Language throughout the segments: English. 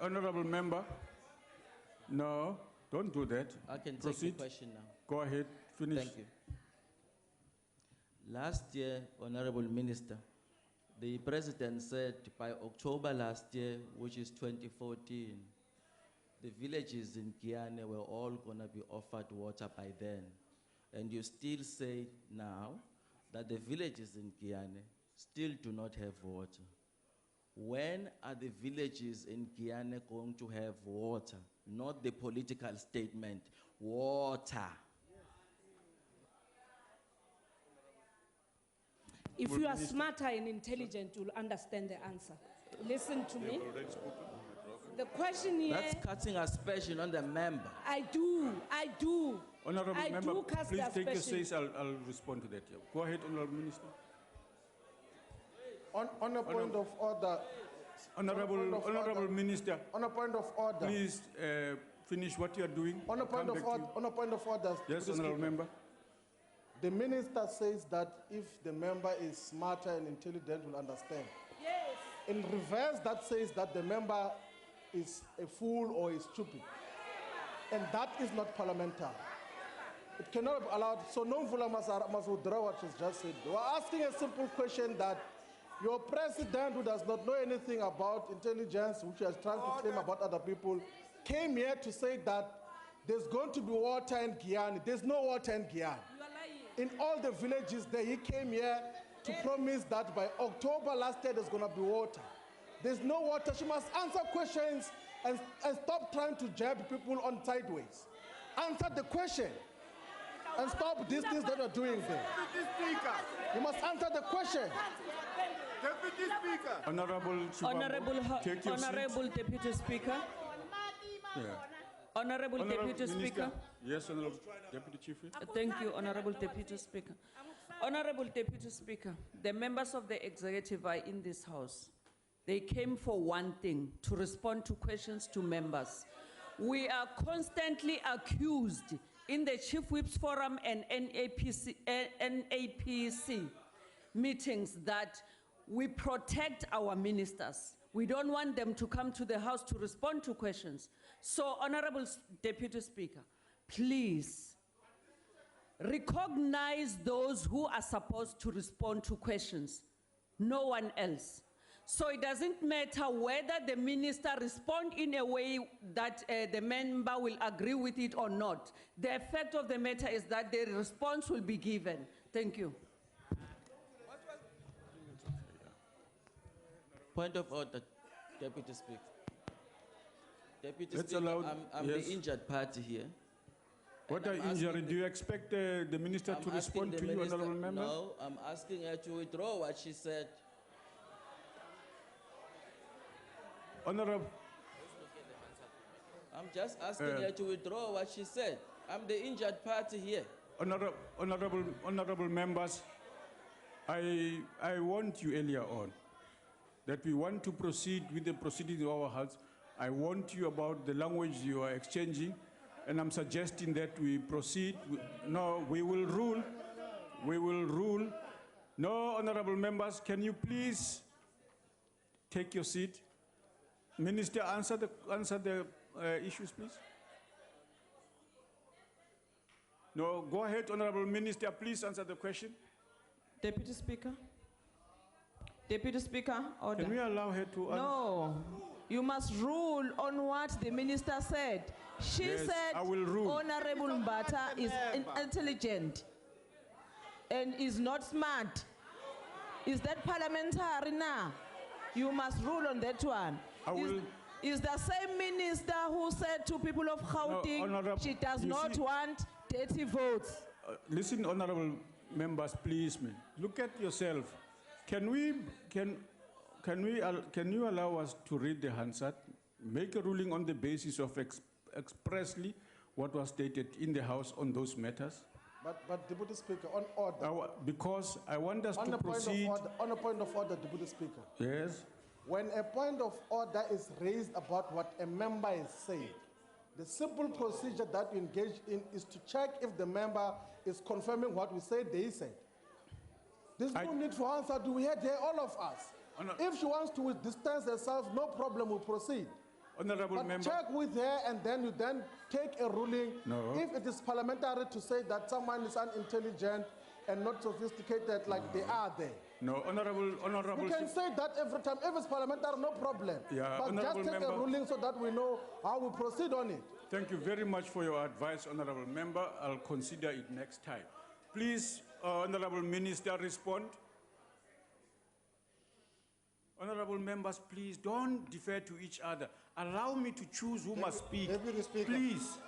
Honorable member. No, don't do that. I can Proceed. take the question now. Go ahead, finish. Thank you. Last year, Honorable Minister, the President said by October last year, which is 2014, the villages in Guyane were all going to be offered water by then. And you still say now that the villages in Guyane still do not have water. When are the villages in Guyane going to have water? Not the political statement, water. If you are smarter and intelligent, you'll understand the answer. Listen to me. The question here... That's casting aspersion on the member. I do. Honorable member, do cast please take your aspersion. say. I'll respond to that. Yeah. Go ahead, Honorable Minister. On a point of order. Honorable Minister. On a point of order. Please finish what you are doing. On a point of order. Yes, Honorable Member. The minister says that if the member is smarter and intelligent, will understand. Yes. In reverse, that says that the member is a fool or is stupid. And that is not parliamentary. It cannot be allowed. So Nomvula must withdraw what she's just said. We're asking a simple question that your president, who does not know anything about intelligence, which is trying to claim about other people, came here to say that there's going to be water in Guyane. There's no water in Guyane. In all the villages there, he came here to promise that by October last year there's going to be water. There's no water. She must answer questions and stop trying to jab people on sideways. Answer the question and stop these things that you're doing there. Deputy Speaker. You must answer the question. Deputy Speaker. Honorable Deputy Speaker. Yeah. Honorable Deputy Speaker. Yes, Honorable Deputy Chief. Thank you, Honorable Deputy Speaker. Honorable Deputy Speaker, the members of the executive are in this house. They came for one thing, to respond to questions to members. We are constantly accused in the Chief Whips Forum and NAPC meetings that we protect our ministers. We don't want them to come to the house to respond to questions. So, Honorable Deputy Speaker, please recognize those who are supposed to respond to questions, no one else. So it doesn't matter whether the minister responds in a way that the member will agree with it or not. The effect of the matter is that the response will be given. Thank you. Point of order, Deputy Speaker. Deputy Speaker, I'm yes. the injured party here. What are injury? Do you expect the minister to respond to you, Honorable Member? No, I'm asking her to withdraw what she said. Honorable. I'm just asking her to withdraw what she said. I'm the injured party here. Honorable members, I warned you earlier on that we want to proceed with the proceedings of our house. I warned you about the language you are exchanging, and I'm suggesting that we proceed. No, we will rule. We will rule. No, honorable members, can you please take your seat? Minister, answer the issues, please. No, go ahead, Honorable Minister, please answer the question. Deputy Speaker. Deputy Speaker, order. Can we allow her to answer? No, you must rule on what the minister said. She said I will rule. Honorable Mbata is intelligent and is not smart. Is that parliamentary now? You must rule on that one. Is the same minister who said to people of Gauteng, no, she does not want dirty votes. Listen, honorable members, please, man. Look at yourself. Can you allow us to read the Hansard, make a ruling on the basis of expressly what was stated in the House on those matters? But Deputy Speaker, on order. Because I want us to proceed. On a point of order, Deputy Speaker. Yes. When a point of order is raised about what a member is saying, the simple procedure that we engage in is to check if the member is confirming what we said they said. There's no need for answer. Do we hear all of us? If she wants to distance herself, no problem, we'll proceed. Honorable But member. check with her and then you then take a ruling. No. If it is parliamentary to say that someone is unintelligent and not sophisticated like they are there. No, honorable. You can say that every time. If it's parliamentary, no problem. Yeah, but just honorable take a member. ruling so that we know how we proceed on it. Thank you very much for your advice, honorable member. I'll consider it next time. Please, honorable minister, respond. Honorable members, please don't defer to each other. Allow me to choose who must speak. Deputy Speaker. Please,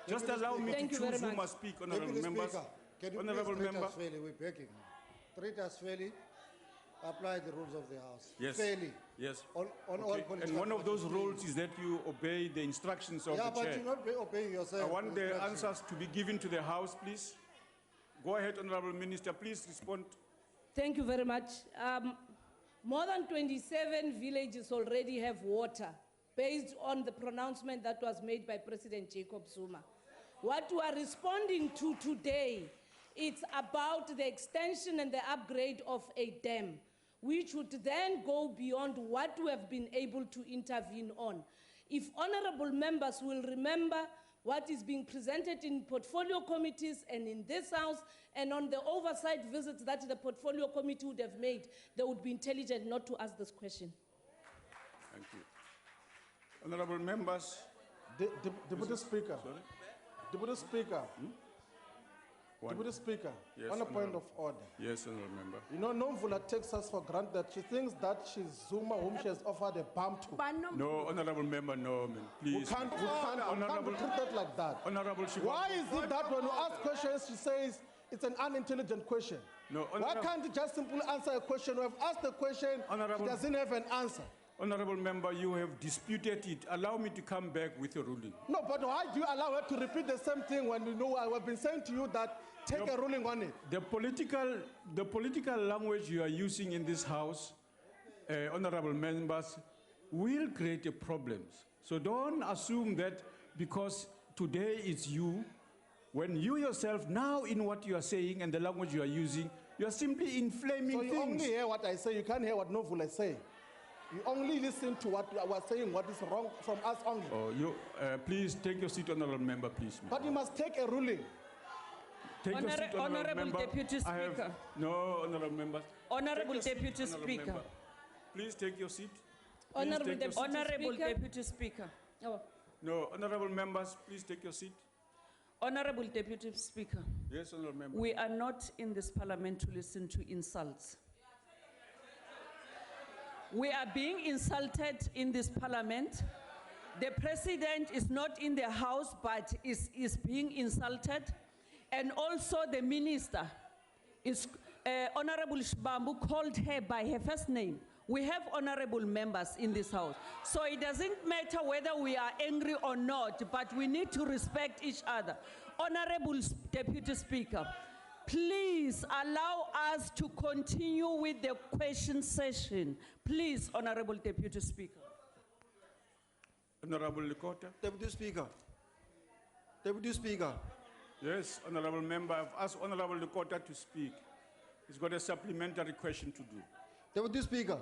just Deputy allow me Thank to you very choose who much. must speak, honorable Deputy members. Speaker, can you Honorable please treat member. us fairly? We're begging. Treat us fairly. Apply the rules of the House. Yes. Fairly. Yes. On all Okay. political And one of those parties, rules is that you obey the instructions of Yeah, the but chair. you're not obeying yourself. I want the instructions. answers to be given to the House, please. Go ahead, honorable minister. Please respond. Thank you very much. More than 27 villages already have water based on the pronouncement that was made by President Jacob Zuma. What we are responding to today, it's about the extension and the upgrade of a dam, which would then go beyond what we have been able to intervene on. If honorable members will remember what is being presented in portfolio committees and in this House and on the oversight visits that the portfolio committee would have made, they would be intelligent not to ask this question. Thank you. Honorable members. Deputy Speaker. Sorry? Deputy Speaker. One. Deputy Speaker. Yes, on a point honorable. of order. Yes, honorable member. You know, Nomvula takes us for granted that she thinks that she's Zuma, whom she has offered a bump to. No, honorable member, no, man. We Please. can't be Honorable- treated like that. Honorable Shibam. Why is it that when you ask questions, she says it's an unintelligent question? No, Why honorable- can't you just simply answer a question? We have asked a question, Honorable- she doesn't have an answer. Honorable member, you have disputed it. Allow me to come back with a ruling. No, but why do you allow her to repeat the same thing when you know I have been saying to you that take a ruling on it? The political language you are using in this House, honorable members, will create a problems. So don't assume that because today it's you, when you yourself now in what you are saying and the language you are using, you are simply inflaming So you things. only hear what I say, you can't hear what Nomvula is saying. You only listen to what I was saying, what is wrong from us only. Oh, please take your seat, honorable member, please. But you must take a ruling. Take your seat, Honorable member. Deputy I have- Speaker. No, honorable members. Honorable Take your seat, Deputy honorable Speaker. member. Please take your seat. Please Honorable take your Deputy seat. Honorable Speaker. Deputy Speaker. Oh, No, honorable members, please take your seat. Honorable Deputy Speaker. Yes, honorable member. We are not in this parliament to listen to insults. We are being insulted in this parliament. The president is not in the house, but is being insulted. And also the minister is, Honorable Shibambu called her by her first name. We have honorable members in this house. So it doesn't matter whether we are angry or not, but we need to respect each other. Honorable Deputy Speaker, please allow us to continue with the question session. Please, Honorable Deputy Speaker. Honorable Likota. Deputy Speaker. Deputy Speaker. Yes, honorable member. I've asked Honorable Likota to speak. He's got a supplementary question to do. Deputy Speaker.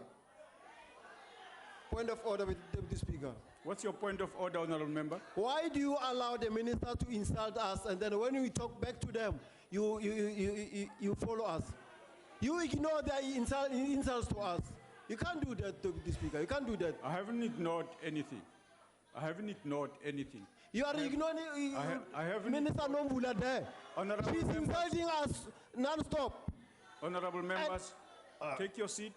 Point of order with Deputy Speaker. What's your point of order, honorable member? Why do you allow the minister to insult us and then when we talk back to them, you follow us? You ignore their insults to us. You can't do that, Deputy Speaker. You can't do that. I haven't ignored anything. I haven't ignored anything. You are ignoring I haven't- Minister Nomvula there. Honorable She's members. insulting us non-stop. Honorable members, take your seat.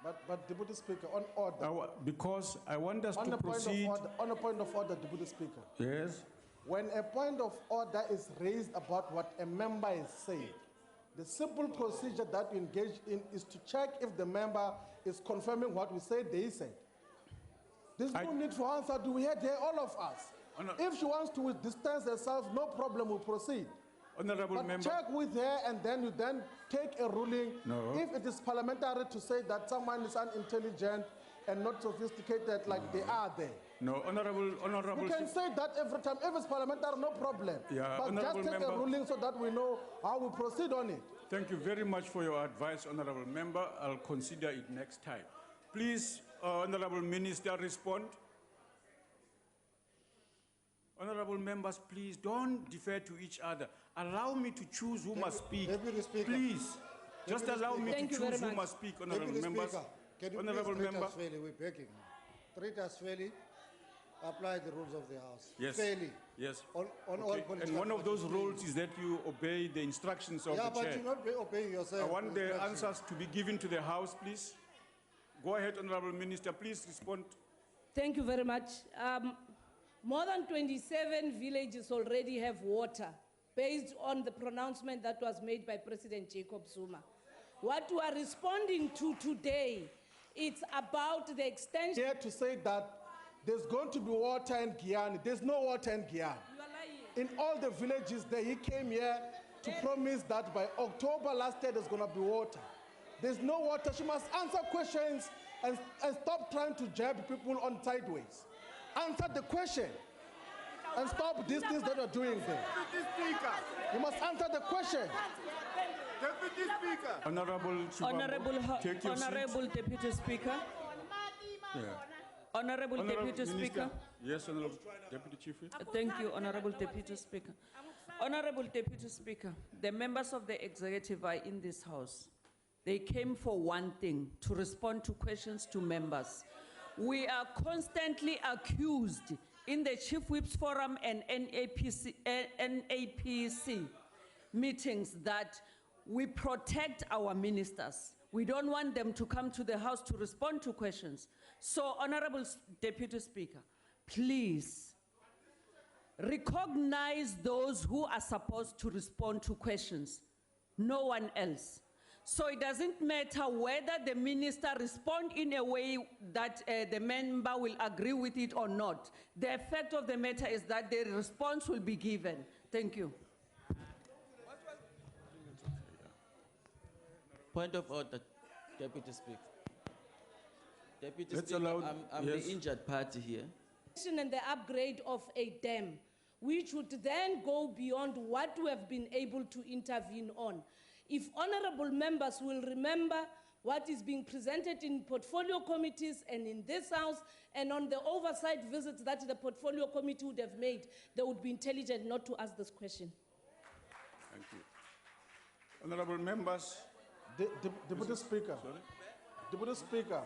But Deputy Speaker, on order. Because I want us On to a point of proceed. order, on a point of order, Deputy Speaker. Yes. When a point of order is raised about what a member is saying, the simple procedure that we engage in is to check if the member is confirming what we said they said. There's no need for answer. Do we hear there, all of us? If she wants to distance herself, no problem, we'll proceed. Honorable But member. check with her and then you then take a ruling. No. If it is parliamentary to say that someone is unintelligent and not sophisticated like they are there. No, honorable. You can say that every time. If it's parliamentary, no problem. Yeah, but just honorable take member. a ruling so that we know how we proceed on it. Thank you very much for your advice, honorable member. I'll consider it next time. Please, honorable minister, respond. Honorable members, please don't defer to each other. Allow me to choose who must speak. Deputy Speaker. Please, just Deputy allow me Thank to you very choose who much. must speak, honorable Deputy members. Speaker, can you Honorable please treat member. us fairly? We're begging. Treat us fairly. Apply the rules of the House. Yes. Fairly. Yes. On all Okay. political And one of those parties, rules is that you obey the instructions of yeah, the but chair. you're not obeying yourself. I want the instructions. answers to be given to the House, please. Go ahead, Honorable Minister, please respond. Thank you very much. More than 27 villages already have water based on the pronouncement that was made by President Jacob Zuma. What we are responding to today, it's about the extension. Here to say that there's going to be water in Guyana. There's no water in Guyana. You are lying. In all the villages there, he came here to promise that by October last year there's going to be water. There's no water. She must answer questions and stop trying to jab people on sideways. Answer the question and stop these things that you're doing there. Deputy Speaker. You must answer the question. Deputy Speaker. Honorable Shivambu, take your seat. Honorable Deputy Speaker. Yeah. Honorable Deputy Minister. Speaker. Yes, Honorable Deputy Chief Whip. Thank you, Honorable Deputy Speaker. Honorable Deputy Speaker, the members of the executive are in this house. They came for one thing, to respond to questions to members. We are constantly accused in the Chief Whips Forum and NAPC meetings that we protect our ministers. We don't want them to come to the house to respond to questions. So, Honorable Deputy Speaker, please recognize those who are supposed to respond to questions, no one else. So it doesn't matter whether the minister responds in a way that the member will agree with it or not. The effect of the matter is that the response will be given. Thank you. Point of order, Deputy Speaker. Deputy Let's Speaker, allow- I'm yes. the injured party here. And the upgrade of a dam, which would then go beyond what we have been able to intervene on. If honorable members will remember what is being presented in portfolio committees and in this house and on the oversight visits that the portfolio committee would have made, they would be intelligent not to ask this question. Thank you. Honorable members. Deputy Speaker. Sorry? Deputy Speaker.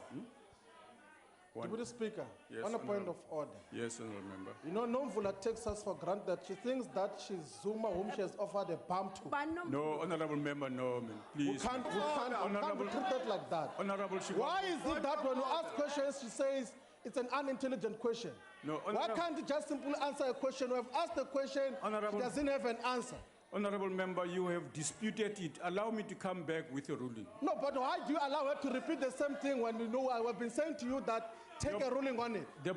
One. Deputy Speaker, Yes, on a point Honorable. of order. Yes, Honorable Member. You know, Nomvula takes us for granted. She thinks that she's Zuma, whom she has offered a bump to. No, Honorable Member, no, man. We Please. can't be treated like that. Honorable Shivambu. Why is it that when we ask questions, she says it's an unintelligent question? No, Why Honorable- can't you just simply answer a question? We have asked the question, Honorable- she doesn't have an answer. Honorable Member, you have disputed it. Allow me to come back with a ruling. No, but why do you allow her to repeat the same thing when you know I have been saying to you that take a ruling on it? The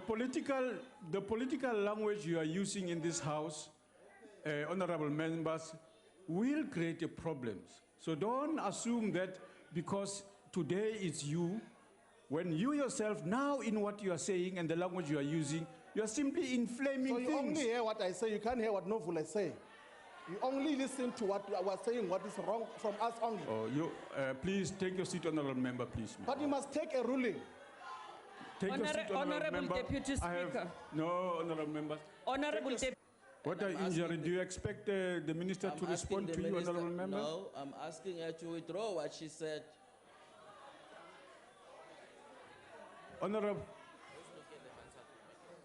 political language you are using in this House, honorable members, will create a problems. So don't assume that because today it's you, when you yourself now in what you are saying and the language you are using, you are simply inflaming So you things. only hear what I say, you can't hear what Nomvula is saying. You only listen to what I was saying, what is wrong from us only. Oh, please take your seat, honorable member, please. But you must take a ruling. Take your seat, Honorable member. Deputy I have- Speaker. No, honorable members. Honorable Deputy. What are I'm injury? asking Do you expect the minister I'm to asking respond the to you, minister- honorable member? No, I'm asking her to withdraw what she said. Honorable.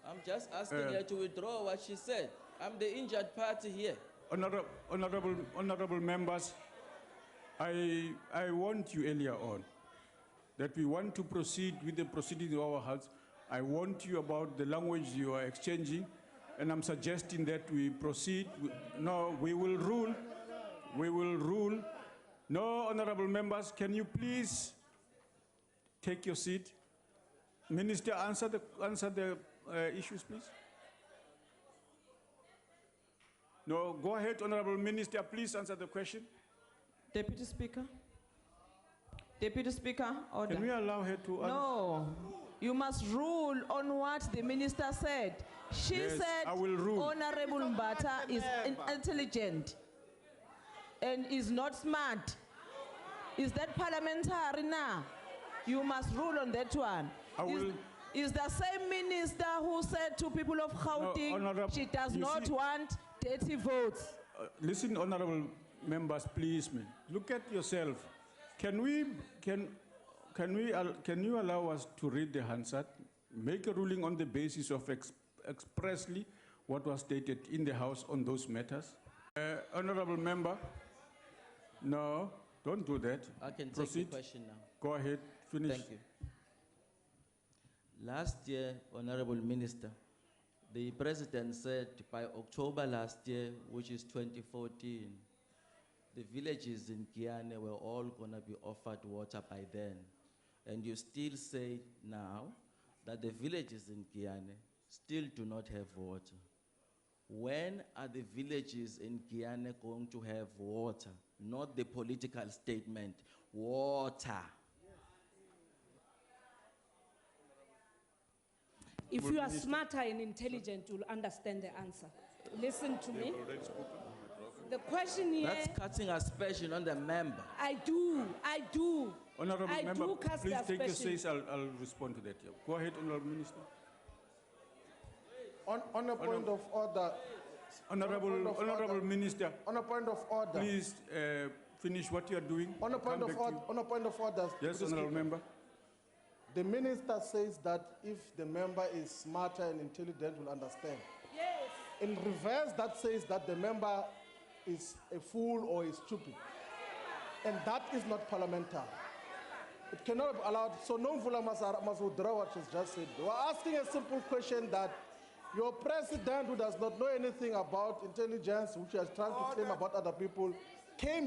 I'm just asking her to withdraw what she said. I'm the injured party here. Honorable members, I warned you earlier on that we want to proceed with the proceedings of our House. I warned you about the language you are exchanging, and I'm suggesting that we proceed. No, we will rule. We will rule. No, honorable members, can you please take your seat? Minister, answer the issues, please. No, go ahead, Honorable Minister, please answer the question. Deputy Speaker. Deputy Speaker, order. Can we allow her to answer? No, you must rule on what the minister said. She Yes, said I will rule. Honorable Mbata is intelligent and is not smart. Is that parliamentary now? You must rule on that one. I will. is the same minister who said to people of Gauteng Honorable, she does you not see- want dirty votes. Listen, honorable members, please, man. Look at yourself. Can you allow us to read the Hansard, make a ruling on the basis of expressly what was stated in the House on those matters? Honorable member, no, don't do that. I can Proceed. take the question now. Go ahead, finish. Thank you. Last year, Honorable Minister, the President said by October last year, which is 2014, the villages in Kiane were all going to be offered water by then. And you still say now that the villages in Kiane still do not have water. When are the villages in Kiane going to have water? Not the political statement, water. If you are smarter and intelligent, you'll understand the answer. Listen to me. The question here, That's casting aspersion on the member. I do. Honorable I member, do cast please take your aspersion. say. I'll respond to that. Yeah. Go ahead, honorable minister. On a point of order. Honorable minister, On a point of order. please finish what you are doing. On a point Come of back to order. you. On a point of order. Yes, Mr. honorable Speaker. member. The minister says that if the member is smarter and intelligent, will understand. Yes. In reverse, that says that the member is a fool or is stupid. And that is not parliamentary. It cannot be allowed. So Nomvula must withdraw what she's just said. We're asking a simple question that your president, who does not know anything about intelligence, which he is trying to claim about other people, came